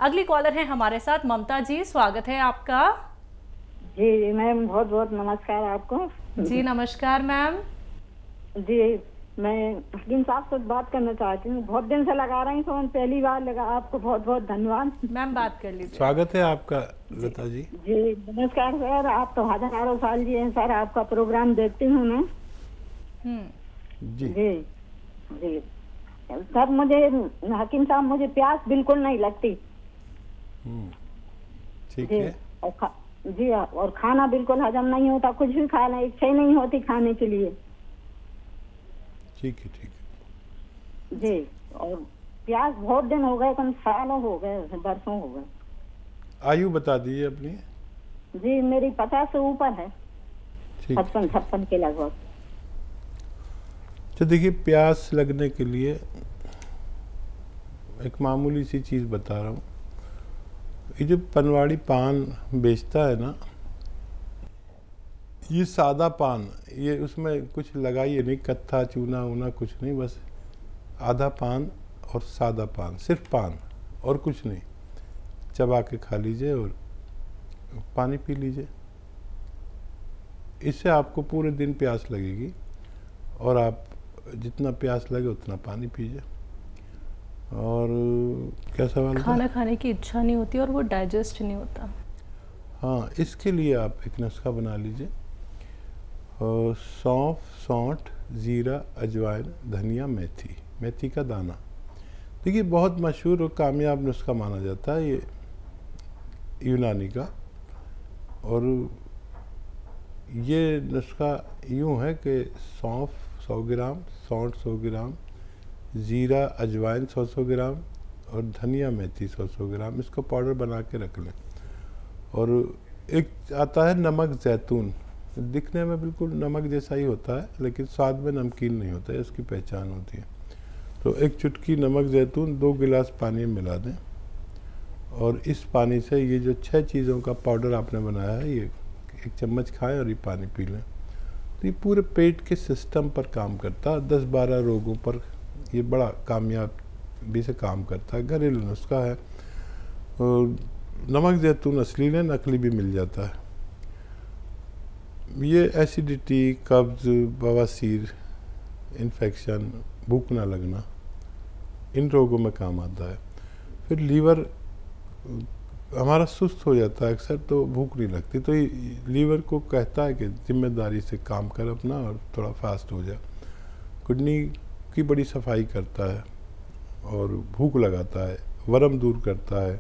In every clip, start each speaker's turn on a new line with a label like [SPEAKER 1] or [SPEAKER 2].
[SPEAKER 1] अगली कॉलर है हमारे साथ ममता जी, स्वागत है आपका।
[SPEAKER 2] जी मैम, बहुत बहुत नमस्कार आपको।
[SPEAKER 1] जी नमस्कार मैम।
[SPEAKER 2] जी मैं हकीम साहब से बात करना चाहती हूँ, बहुत दिन से लगा रही हूँ, पहली बार लगा। आपको बहुत बहुत धन्यवाद।
[SPEAKER 1] मैम बात कर लीजिए।
[SPEAKER 3] स्वागत है आपका लता जी।
[SPEAKER 2] जी नमस्कार सर, आप तो हजारों साल जी हैं सर, आपका प्रोग्राम देखती हूँ मैं।
[SPEAKER 3] जी
[SPEAKER 2] जी जी सर, मुझे हकीम साहब, मुझे प्यास बिल्कुल नहीं लगती।
[SPEAKER 3] ठीक
[SPEAKER 2] जी
[SPEAKER 3] है।
[SPEAKER 2] जी और खाना बिल्कुल हजम नहीं होता, कुछ भी खाना इच्छा ही नहीं होती खाने के लिए।
[SPEAKER 3] ठीक है।
[SPEAKER 2] जी और प्यास बहुत दिन हो गए, कम सालों हो गए, बरसों हो गए।
[SPEAKER 3] आयु बता दीजिए अपनी।
[SPEAKER 2] जी मेरी 50 से ऊपर है,
[SPEAKER 3] ठीक
[SPEAKER 2] 56 के लगभग।
[SPEAKER 3] तो देखिए, प्यास लगने के लिए एक मामूली सी चीज़ बता रहा हूँ। ये जो पनवाड़ी पान बेचता है ना, ये सादा पान, ये उसमें कुछ लगाइए नहीं, कत्था चूना वूना कुछ नहीं, बस आधा पान और सादा पान, सिर्फ पान और कुछ नहीं, चबा के खा लीजिए और पानी पी लीजिए। इससे आपको पूरे दिन प्यास लगेगी और आप जितना प्यास लगे उतना पानी पीजिए। और क्या सवाल?
[SPEAKER 1] खाना खाने की इच्छा नहीं होती और वो डाइजेस्ट नहीं होता।
[SPEAKER 3] हाँ, इसके लिए आप एक नुस्खा बना लीजिए। सौंफ, सौंठ, ज़ीरा, अजवाइन, धनिया, मेथी का दाना। देखिए, बहुत मशहूर और कामयाब नुस्खा माना जाता है ये यूनानी का। और ये नुस्खा यूँ है कि सौंफ 100 ग्राम, सौंठ 100 ग्राम, ज़ीरा अजवाइन 100 ग्राम और धनिया मेथी 100 ग्राम, इसको पाउडर बना के रख लें। और एक आता है नमक ज़ैतून, दिखने में बिल्कुल नमक जैसा ही होता है लेकिन स्वाद में नमकीन नहीं होता है, इसकी पहचान होती है। तो एक चुटकी नमक ज़ैतून 2 गिलास पानी में मिला दें और इस पानी से ये जो 6 चीज़ों का पाउडर आपने बनाया है, ये 1 चम्मच खाएं और ये पानी पी लें। तो ये पूरे पेट के सिस्टम पर काम करता है, 10-12 रोगों पर ये बड़ा कामयाबी से काम करता है। घरेलू नुस्खा है। और नमक ज़ैतून असली लें, नकली भी मिल जाता है। ये एसिडिटी, कब्ज़, बवासीर, इन्फेक्शन, भूख ना लगना, इन रोगों में काम आता है। फिर लीवर हमारा सुस्त हो जाता है अक्सर, तो भूख नहीं लगती, तो ये लीवर को कहता है कि जिम्मेदारी से काम कर अपना और थोड़ा फास्ट हो जा। किडनी की बड़ी सफाई करता है और भूख लगाता है, वरम दूर करता है,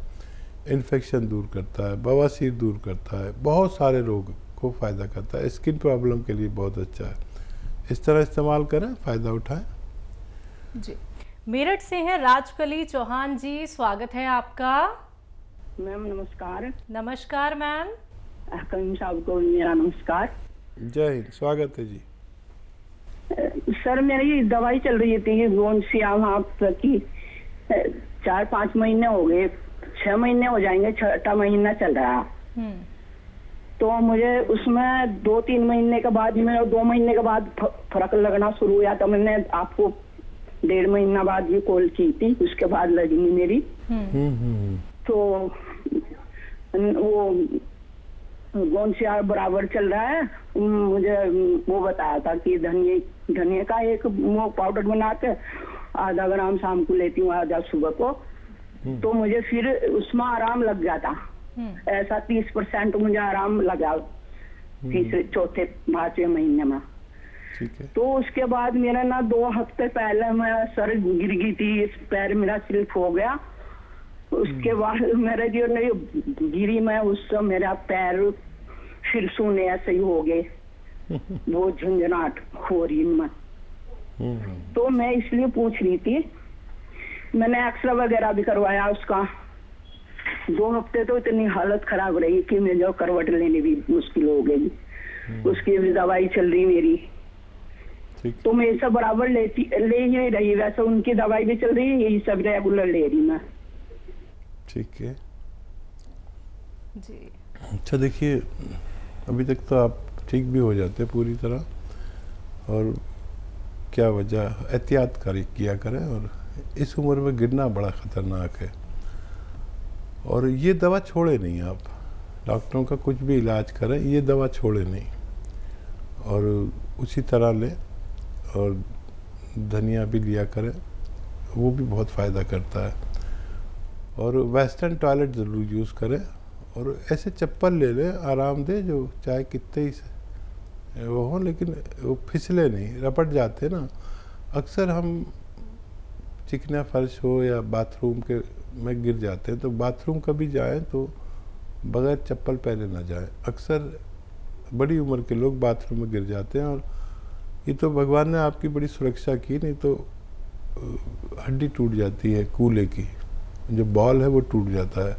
[SPEAKER 3] इन्फेक्शन दूर करता है, बवासीर दूर करता है, बहुत सारे रोग को फ़ायदा करता है। स्किन प्रॉब्लम के लिए बहुत अच्छा है। इस तरह इस्तेमाल करें, फ़ायदा उठाएं।
[SPEAKER 1] जी मेरठ से हैं राजकली चौहान जी, स्वागत है आपका।
[SPEAKER 4] मैम नमस्कार।
[SPEAKER 1] नमस्कार मैम।
[SPEAKER 4] हकीम साहब को मेरा नमस्कार।
[SPEAKER 3] जय हिंद, स्वागत है जी।
[SPEAKER 4] सर मेरी दवाई चल रही थी गोंसियाम की, 4-5 महीने हो गए, 6 महीने हो जाएंगे, 6वां महीना चल रहा। तो मुझे उसमें 2-3 महीने के बाद, मैं 2 महीने के बाद फर्क लगना शुरू हुआ। तो मैंने आपको 1.5 महीना बाद ये कॉल की थी, उसके बाद लगी मेरी। तो वो गोंसिया बराबर चल रहा है। मुझे वो बताया था कि धनिया का एक वो पाउडर बना के आधा ग्राम शाम को लेती हूँ, आधा सुबह को। तो मुझे फिर उसमें आराम लग जाता। ऐसा 30% मुझे आराम लगा तीसरे, चौथे, 5वें महीने में। तो उसके बाद मेरा ना 2 हफ्ते पहले मैं सर गिर गई थी, इस पैर मेरा स्लिप हो गया। उसके बाद मेरे जो नहीं गिरी मैं, उससे मेरा पैर फिर सूने ऐसे ही हो गए, वो झंझनाहट हो रही में। तो मैं इसलिए पूछ रही थी, मैंने एक्सरे वगैरह भी करवाया उसका। 2 हफ्ते तो इतनी हालत खराब रही कि मैं जो करवट लेने भी मुश्किल हो गई। उसकी भी दवाई चल रही मेरी। तो मैं सब बराबर ले ही रही, वैसे उनकी दवाई भी चल रही है, यही सब रेगुलर ले रही मैं।
[SPEAKER 3] ठीक है
[SPEAKER 1] जी।
[SPEAKER 3] अच्छा देखिए, अभी तक तो आप ठीक भी हो जाते पूरी तरह, और क्या वजह, एहतियात किया करें। और इस उम्र में गिरना बड़ा ख़तरनाक है। और ये दवा छोड़े नहीं आप, डॉक्टरों का कुछ भी इलाज करें ये दवा छोड़े नहीं, और उसी तरह लें। और धनिया भी लिया करें, वो भी बहुत फ़ायदा करता है। और वेस्टर्न टॉयलेट ज़रूर यूज़ करें, और ऐसे चप्पल ले लें आरामदेह, जो चाहे कितने ही वो हो लेकिन वो फिसले नहीं, रपट जाते ना। अक्सर हम चिकना फर्श हो या बाथरूम के में गिर जाते हैं, तो बाथरूम कभी जाएं तो बगैर चप्पल पहने ना जाएं। अक्सर बड़ी उम्र के लोग बाथरूम में गिर जाते हैं, और ये तो भगवान ने आपकी बड़ी सुरक्षा की, नहीं तो हड्डी टूट जाती है, कूल्हे की जो बॉल है वो टूट जाता है।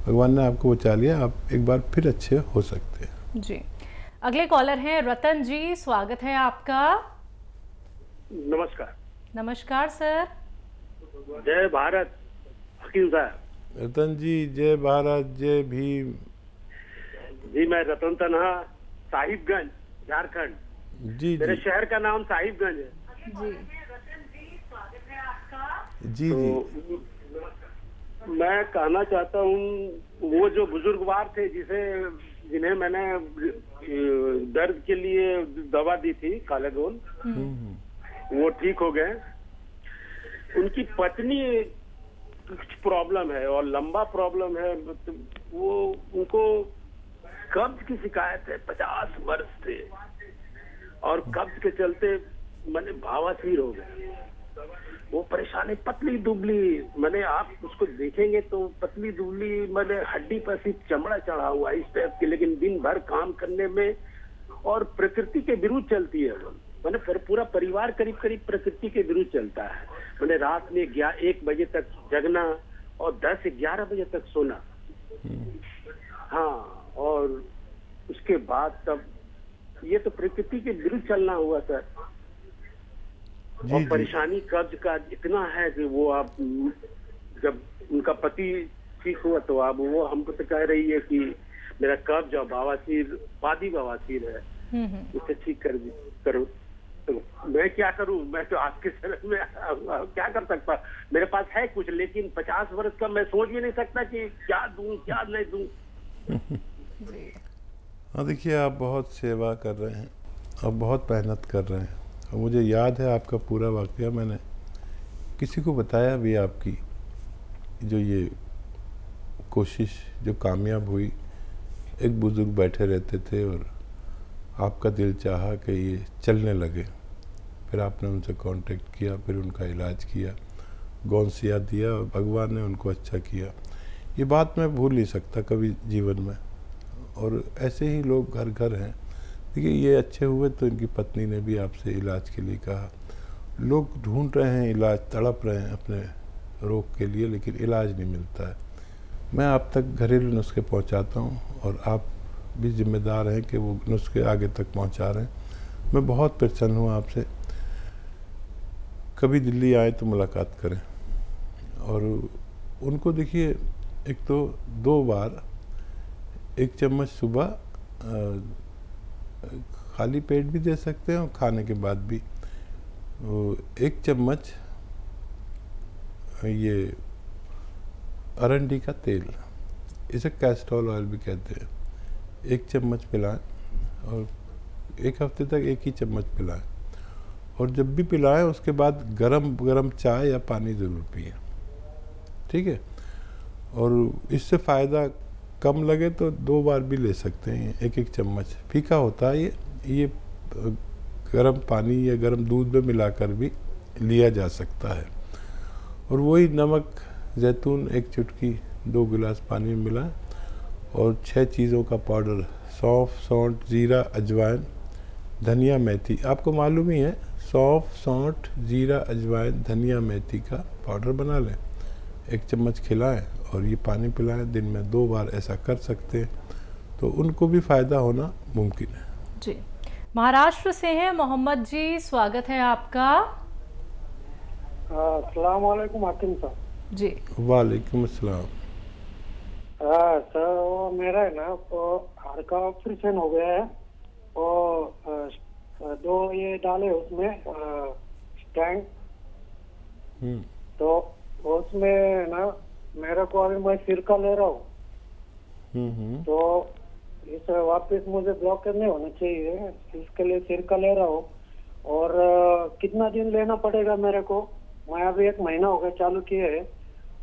[SPEAKER 3] भगवान ने आपको बचा लिया, आप एक बार फिर अच्छे हो सकते हैं।
[SPEAKER 1] जी, अगले कॉलर हैं रतन जी, स्वागत है आपका।
[SPEAKER 5] नमस्कार।
[SPEAKER 1] नमस्कार सर।
[SPEAKER 5] जय भारत हकीम साहब।
[SPEAKER 3] रतन जी जय भारत, जय भीम।
[SPEAKER 5] जी मैं रतन तनहा, साहिबगंज, झारखंड।
[SPEAKER 3] जी
[SPEAKER 5] मेरे
[SPEAKER 3] जी
[SPEAKER 5] शहर का नाम साहिबगंज है।
[SPEAKER 1] जी
[SPEAKER 3] जी
[SPEAKER 5] तो
[SPEAKER 3] जी
[SPEAKER 5] मैं कहना चाहता हूँ, वो जो बुजुर्गवार थे जिन्हें मैंने दर्द के लिए दवा दी थी कालेगोल, वो ठीक हो गए। उनकी पत्नी कुछ प्रॉब्लम है और लंबा प्रॉब्लम है, वो उनको कब्ज की शिकायत है, 50 वर्ष से, और कब्ज के चलते मैंने भावासीर हो गए। वो परेशानी, पतली दुबली, मैंने आप उसको देखेंगे तो पतली दुबली, मैंने हड्डी पर सिर्फ चमड़ा चढ़ा हुआ इस टाइप की, लेकिन दिन भर काम करने में और प्रकृति के विरुद्ध चलती है। मैंने पूरा परिवार करीब करीब प्रकृति के विरुद्ध चलता है। मैंने रात में 1 बजे तक जगना और 10-11 बजे तक सोना। हाँ, और उसके बाद तब ये तो प्रकृति के विरुद्ध चलना हुआ सर। और परेशानी कब्ज का इतना है कि वो आप जब उनका पति ठीक हुआ तो अब वो हमको तो कह रही है कि मेरा कब्ज और बवासीर, पादी बवासीर है, उसे ठीक करो। तो मैं क्या करूं? मैं तो आपके शरण में क्या कर सकता? मेरे पास है कुछ, लेकिन 50 वर्ष का मैं सोच भी नहीं सकता कि क्या दूं क्या नहीं दूं।
[SPEAKER 3] हाँ, देखिए आप बहुत सेवा कर रहे हैं और बहुत मेहनत कर रहे हैं, और मुझे याद है आपका पूरा वाकया, मैंने किसी को बताया भी आपकी जो ये कोशिश जो कामयाब हुई। एक बुजुर्ग बैठे रहते थे और आपका दिल चाहा कि ये चलने लगे, फिर आपने उनसे कांटेक्ट किया, फिर उनका इलाज किया, गौनसिया दिया और भगवान ने उनको अच्छा किया। ये बात मैं भूल नहीं सकता कभी जीवन में। और ऐसे ही लोग घर घर हैं। देखिए ये अच्छे हुए तो इनकी पत्नी ने भी आपसे इलाज के लिए कहा। लोग ढूंढ रहे हैं इलाज, तड़प रहे हैं अपने रोग के लिए, लेकिन इलाज नहीं मिलता है। मैं आप तक घरेलू नुस्खे पहुंचाता हूं और आप भी जिम्मेदार हैं कि वो नुस्खे आगे तक पहुंचा रहे हैं। मैं बहुत प्रसन्न हूं आपसे। कभी दिल्ली आए तो मुलाकात करें। और उनको देखिए, एक तो 2 बार 1 चम्मच सुबह खाली पेट भी दे सकते हैं और खाने के बाद भी 1 चम्मच ये अरंडी का तेल, इसे कैस्ट्रोल ऑयल भी कहते हैं, 1 चम्मच पिलाएं और 1 हफ्ते तक 1 ही चम्मच पिलाएं। और जब भी पिलाएं उसके बाद गरम चाय या पानी ज़रूर पिए, ठीक है। और इससे फ़ायदा कम लगे तो 2 बार भी ले सकते हैं। 1-1 चम्मच फीका होता है ये गर्म पानी या गर्म दूध में मिलाकर भी लिया जा सकता है। और वही नमक, जैतून 1 चुटकी 2 गिलास पानी में मिलाएं और 6 चीज़ों का पाउडर, सौंफ, सौंठ, जीरा, अजवाइन, धनिया, मेथी, आपको मालूम ही है, सौंफ, सौंठ, जीरा, अजवाइन, धनिया, मेथी का पाउडर बना लें, 1 चम्मच खिलाएं और ये पानी पिलाएं। दिन में 2 बार ऐसा कर सकते हैं तो उनको भी फ़ायदा होना मुमकिन है।
[SPEAKER 1] जी, महाराष्ट्र से हैं मोहम्मद जी, स्वागत है आपका।
[SPEAKER 6] अस्सलाम वालेकुम हाकिम साहब।
[SPEAKER 1] जी
[SPEAKER 3] वालेकुम अस्सलाम।
[SPEAKER 6] सर वो मेरा है ना, वो हार्ट का ऑपरेशन हो गया है और 2 ये डाले उसमें स्टैंड, तो उसमें ना मेरे को अभी मैं सिरका ले रहा हूँ, तो इस वापस मुझे ब्लॉकेज नहीं होना चाहिए, इसके लिए सिरका ले रहा हूँ। और कितना दिन लेना पड़ेगा मेरे को? मैं अभी 1 महीना हो गया चालू किए है,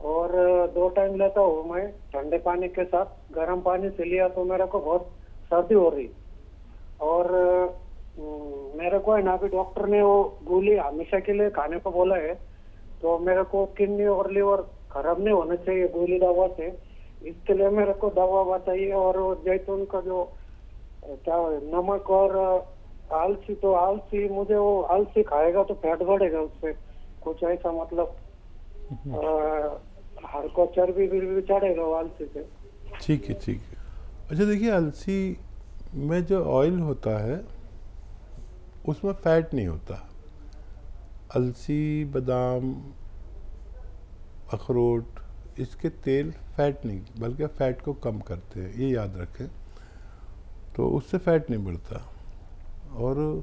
[SPEAKER 6] और 2 टाइम लेता हूँ मैं ठंडे पानी के साथ। गर्म पानी से लिया तो मेरे को बहुत सर्दी हो रही, और मेरे को है ना अभी डॉक्टर ने वो गोली हमेशा के लिए खाने को बोला है, तो मेरे को किडनी और लीवर खराब नहीं होना चाहिए गोली दवा से, इसके लिए मेरे को दवा बताइए। और वो जैतून का जो क्या नमक और आलसी, तो आलसी मुझे वो आलसी खाएगा तो फैट बढ़ेगा उससे, कुछ ऐसा मतलब हाड़ को चर्बी भी चढ़ेगा वो आलसी से।
[SPEAKER 3] ठीक है, ठीक है। अच्छा देखिए, अलसी में जो ऑयल होता है उसमें फैट नहीं होता। अलसी, बादाम, अखरोट, इसके तेल फैट नहीं बल्कि फैट को कम करते हैं, ये याद रखें। तो उससे फैट नहीं बढ़ता। और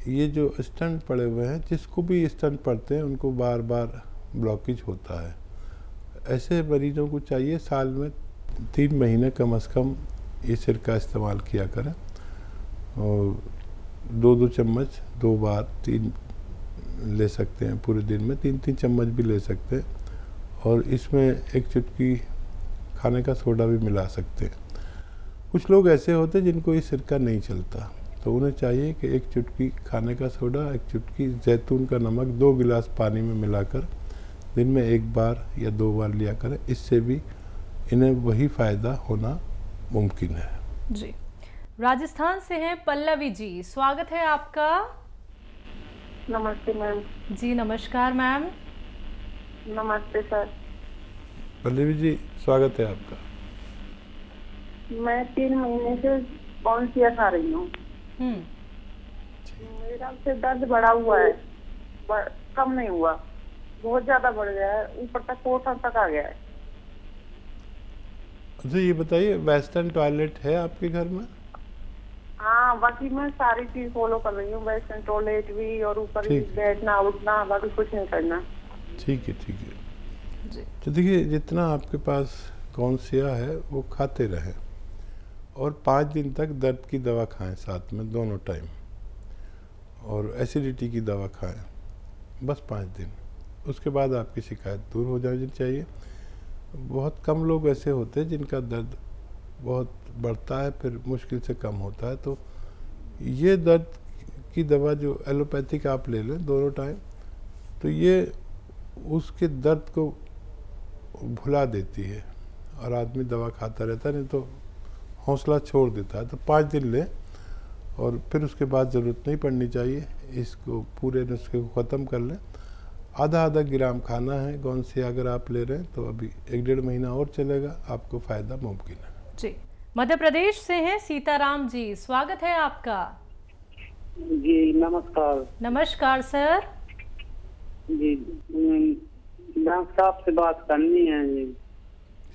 [SPEAKER 3] ये जो स्टंट पड़े हुए हैं, जिसको भी स्टंट पड़ते हैं उनको बार बार ब्लॉकेज होता है। ऐसे मरीजों को चाहिए साल में 3 महीने कम से कम ये सिरका इस्तेमाल किया करें, और 2-2 चम्मच 2 बार 3 ले सकते हैं पूरे दिन में, 3-3 चम्मच भी ले सकते हैं। और इसमें एक चुटकी खाने का सोडा भी मिला सकते हैं। कुछ लोग ऐसे होते हैं जिनको ये सिरका नहीं चलता, तो उन्हें चाहिए कि 1 चुटकी खाने का सोडा, 1 चुटकी जैतून का नमक 2 गिलास पानी में मिलाकर दिन में 1 बार या 2 बार लिया करें। इससे भी इन्हें वही फ़ायदा होना मुमकिन है।
[SPEAKER 1] जी, राजस्थान से हैं पल्लवी जी, स्वागत है आपका।
[SPEAKER 7] नमस्ते मैम।
[SPEAKER 1] जी नमस्कार मैम।
[SPEAKER 7] नमस्ते सर।
[SPEAKER 3] पल्लवी जी, स्वागत है आपका।
[SPEAKER 7] मैं 3 महीने से कौनसिया खा रही हूँ। मेरा से दर्द बढ़ा हुआ है, कम नहीं हुआ, बहुत ज्यादा बढ़ गया है, ऊपर तक कोठर तक आ गया है।
[SPEAKER 3] अच्छा ये बताइए, वेस्टर्न टॉयलेट है आपके घर में?
[SPEAKER 7] हाँ, बाकी मैं सारी चीज फॉलो कर रही हूँ, वेस्टर्न टॉयलेट भी, और ऊपर भी बैठना उठना, बाकी कुछ नहीं करना।
[SPEAKER 3] ठीक है, ठीक है। तो देखिए, जितना आपके पास कौनसिया है वो खाते रहें, और 5 दिन तक दर्द की दवा खाएं साथ में दोनों टाइम, और एसिडिटी की दवा खाएं बस 5 दिन। उसके बाद आपकी शिकायत दूर हो जानी चाहिए। बहुत कम लोग ऐसे होते हैं जिनका दर्द बहुत बढ़ता है फिर मुश्किल से कम होता है। तो ये दर्द की दवा जो एलोपैथिक आप ले लें दोनों टाइम, तो ये उसके दर्द को भुला देती है, और आदमी दवा खाता रहता है, नहीं तो हौसला छोड़ देता है। तो 5 दिन लें, और फिर उसके बाद ज़रूरत नहीं पड़नी चाहिए। इसको पूरे नुस्खे को ख़त्म कर लें। आधा ग्राम खाना है कौनसिया अगर आप ले रहे हैं, तो अभी 1-1.5 महीना और चलेगा, आपको फ़ायदा मुमकिन है।
[SPEAKER 1] जी, मध्य प्रदेश से हैं सीताराम जी, स्वागत है आपका।
[SPEAKER 8] जी नमस्कार।
[SPEAKER 1] नमस्कार सर।
[SPEAKER 8] जी डॉक्टर साहब से बात करनी है जी।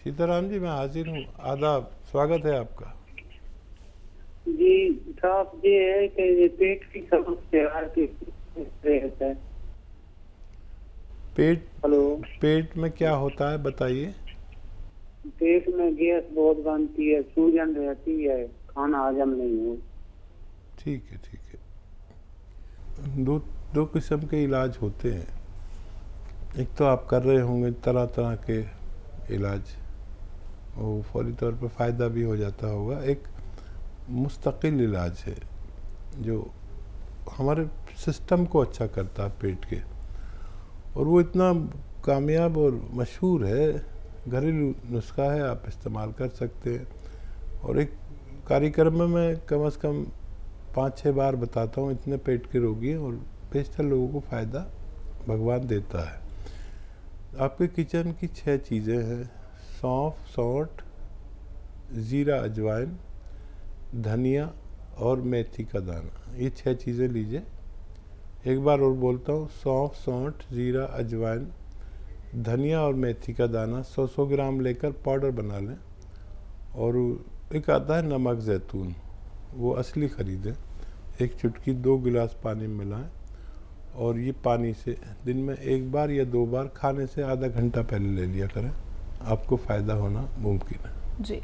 [SPEAKER 3] सीताराम जी, मैं हाजिर हूँ, आदाब, स्वागत है आपका।
[SPEAKER 8] जी साहब, ये है कि पेट की समस्या है।
[SPEAKER 3] पेट में क्या होता है बताइए।
[SPEAKER 8] पेट में गैस बहुत बनती है, सूजन रहती है, खाना हजम नहीं हो।
[SPEAKER 3] ठीक है, ठीक है। दो किस्म के इलाज होते हैं। एक तो आप कर रहे होंगे तरह तरह के इलाज, वो फौरी तौर पर फ़ायदा भी हो जाता होगा। एक मुस्तकिल इलाज है जो हमारे सिस्टम को अच्छा करता है पेट के, और वो इतना कामयाब और मशहूर है, घरेलू नुस्खा है, आप इस्तेमाल कर सकते हैं। और एक कार्यक्रम में मैं कम से कम 5-6 बार बताता हूँ, इतने पेट के रोगी हैं, और बेशतर लोगों को फ़ायदा भगवान देता है। आपके किचन की 6 चीज़ें हैं: सौंफ, सौंठ, ज़ीरा, अजवाइन, धनिया और मेथी का दाना। ये 6 चीज़ें लीजिए। एक बार और बोलता हूँ, सौंफ, सौंठ, ज़ीरा, अजवाइन, धनिया और मेथी का दाना 100-100 ग्राम लेकर पाउडर बना लें। और एक आता है नमक जैतून, वो असली ख़रीदें। 1 चुटकी 2 गिलास पानी में मिलाएं, और ये पानी से दिन में 1 बार या 2 बार खाने से आधा घंटा पहले ले लिया करें। आपको फ़ायदा होना मुमकिन है।
[SPEAKER 1] जी।